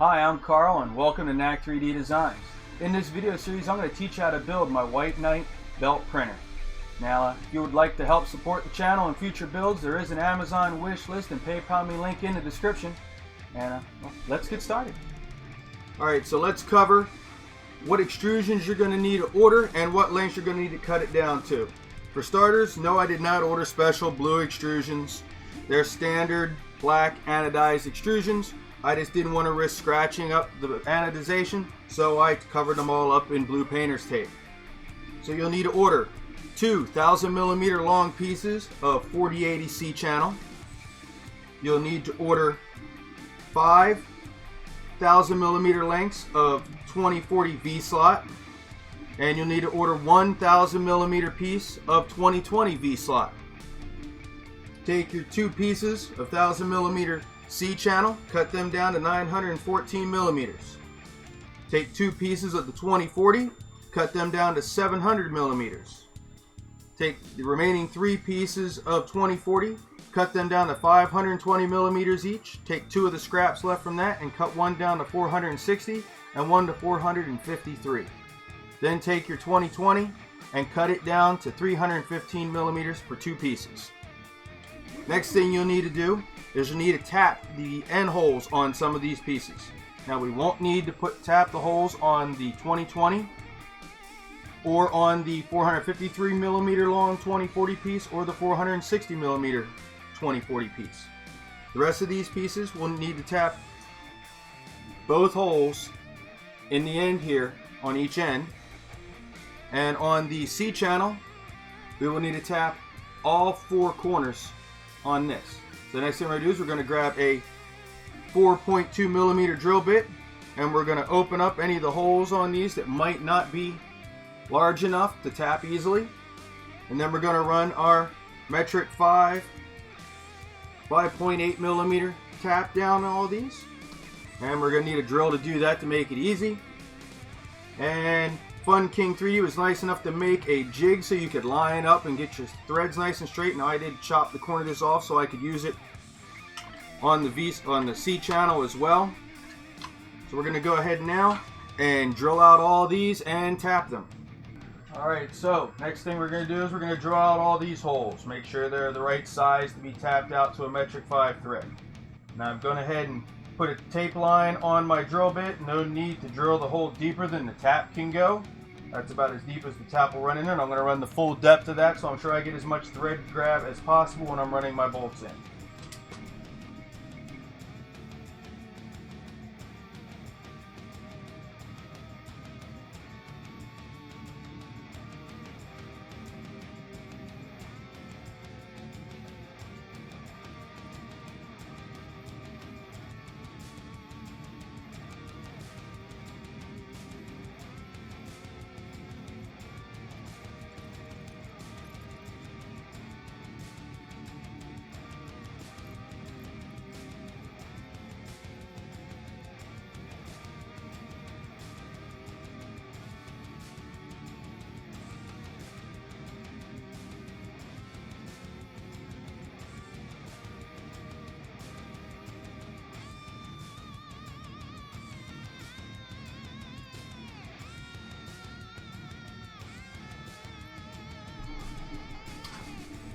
Hi, I'm Carl and welcome to Knack 3D Designs. In this video series I'm going to teach you how to build my White Knight belt printer. Now if you would like to help support the channel and future builds, there is an Amazon wish list and PayPal me link in the description. And well, let's get started. Alright, so let's cover what extrusions you're going to need to order and what lengths you're going to need to cut it down to. For starters, no, I did not order special blue extrusions. They're standard black anodized extrusions. I just didn't want to risk scratching up the anodization, so I covered them all up in blue painter's tape. So you'll need to order 2 1,000mm long pieces of 4080 C channel. You'll need to order 5 1,000mm lengths of 2040 V slot, and you'll need to order 1 1,000mm piece of 2020 V slot. Take your 2 pieces of 1,000mm C channel, cut them down to 914mm. Take 2 pieces of the 2040, cut them down to 700mm. Take the remaining 3 pieces of 2040, cut them down to 520mm each. Take 2 of the scraps left from that and cut one down to 460 and one to 453. Then take your 2020 and cut it down to 315mm for 2 pieces. Next thing you'll need to do is you'll need to tap the end holes on some of these pieces. Now we won't need to tap the holes on the 2020 or on the 453mm long 2040 piece or the 460mm 2040 piece. The rest of these pieces will need to tap both holes in the end here on each end, and on the C channel we will need to tap all 4 corners on this. So the next thing we're going to do is we're going to grab a 4.2mm drill bit and we're going to open up any of the holes on these that might not be large enough to tap easily. And then we're going to run our metric 5.8mm tap down all these. And we're going to need a drill to do that to make it easy. And Fun King 3D was nice enough to make a jig so you could line up and get your threads nice and straight. Now I did chop the corner of this off so I could use it on the C channel as well. So we're going to go ahead now and drill out all these and tap them. Alright, so next thing we're going to do is we're going to drill out all these holes. Make sure they're the right size to be tapped out to a metric 5 thread. Now I've gone ahead and put a tape line on my drill bit. No need to drill the hole deeper than the tap can go. That's about as deep as the tap will run in there, and I'm going to run the full depth of that so I'm sure I get as much thread grab as possible when I'm running my bolts in.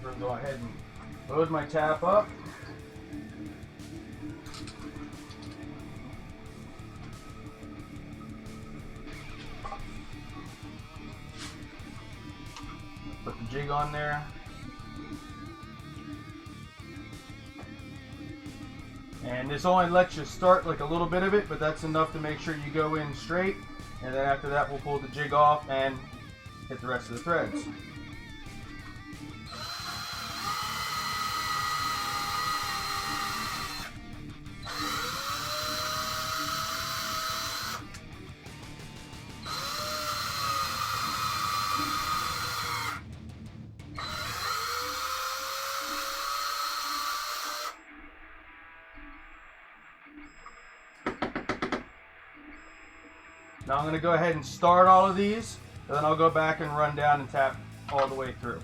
I'm going to go ahead and load my tap up. Put the jig on there. And this only lets you start like a little bit of it, but that's enough to make sure you go in straight. And then after that we'll pull the jig off and hit the rest of the threads. Now I'm going to go ahead and start all of these, and then I'll go back and run down and tap all the way through.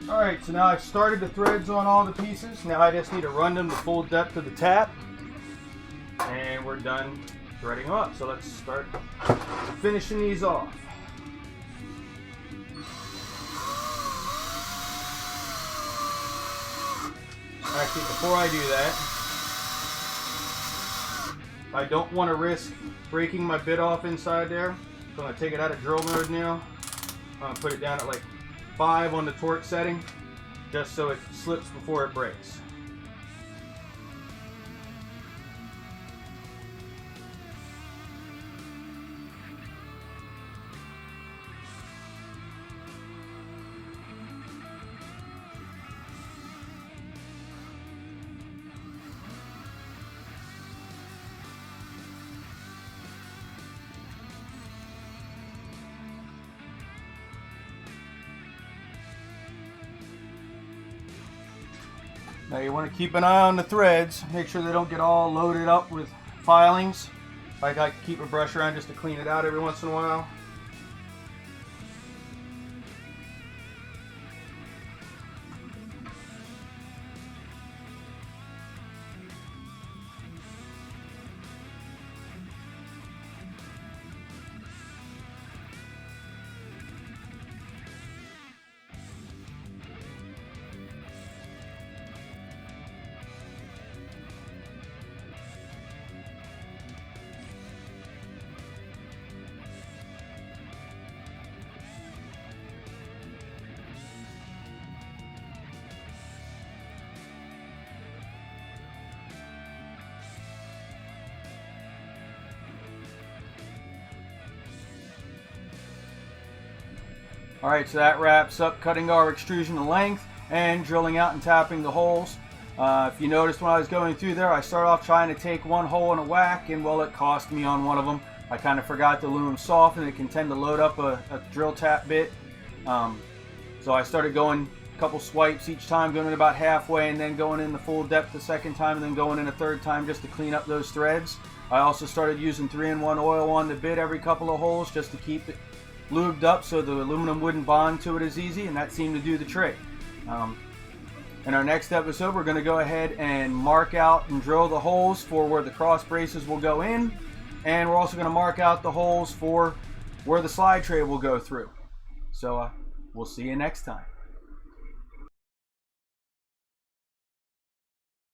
Alright, so now I've started the threads on all the pieces. Now I just need to run them the full depth of the tap. And we're done threading up. So let's start finishing these off. Actually, before I do that, I don't want to risk breaking my bit off inside there. So I'm going to take it out of drill mode now. I'm going to put it down at like 5 on the torque setting, just so it slips before it breaks. Now you want to keep an eye on the threads, make sure they don't get all loaded up with filings. I like to keep a brush around just to clean it out every once in a while. Alright, so that wraps up cutting our extrusion to length and drilling out and tapping the holes. If you noticed when I was going through there, I started off trying to take one hole in a whack, and well, it cost me on one of them. I kind of forgot the aluminum soft, and it can tend to load up a drill tap bit. So I started going a couple swipes each time, going in about halfway, and then going in the full depth the second time, and then going in a third time just to clean up those threads. I also started using 3-in-1 oil on the bit every couple of holes just to keep it lubed up so the aluminum wouldn't bond to it as easy, and that seemed to do the trick. In our next episode, we're going to go ahead and mark out and drill the holes for where the cross braces will go in, and we're also going to mark out the holes for where the slide tray will go through. So we'll see you next time.